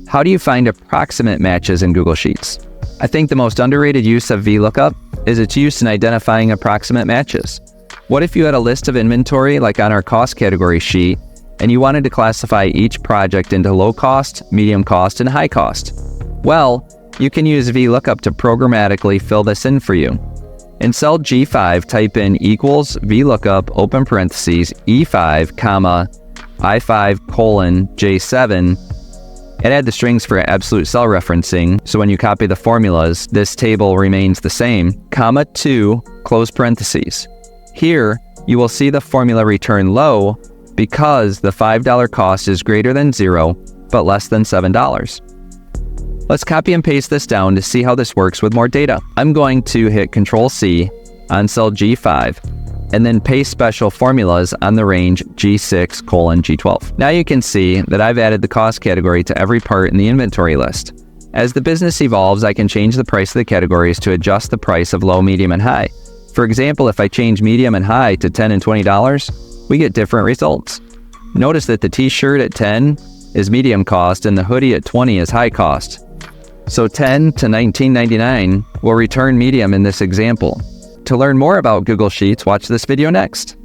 How do you find approximate matches in Google Sheets? I think the most underrated use of VLOOKUP is its use in identifying approximate matches. What if you had a list of inventory like on our cost category sheet, and you wanted to classify each project into low cost, medium cost, and high cost? Well, you can use VLOOKUP to programmatically fill this in for you. In cell G5, type in equals VLOOKUP open parentheses E5, comma, I5 colon J7, and add the strings for absolute cell referencing, so when you copy the formulas, this table remains the same, comma 2, close parentheses. Here, you will see the formula return low because the $5 cost is greater than 0, but less than $7. Let's copy and paste this down to see how this works with more data. I'm going to hit CTRL+C on cell G5, and then paste special formulas on the range G6 colon G12. Now you can see that I've added the cost category to every part in the inventory list. As the business evolves, I can change the price of the categories to adjust the price of low, medium, and high. For example, if I change medium and high to $10 and $20, we get different results. Notice that the T-shirt at 10 is medium cost and the hoodie at 20 is high cost. So 10 to $19.99 will return medium in this example. To learn more about Google Sheets, watch this video next.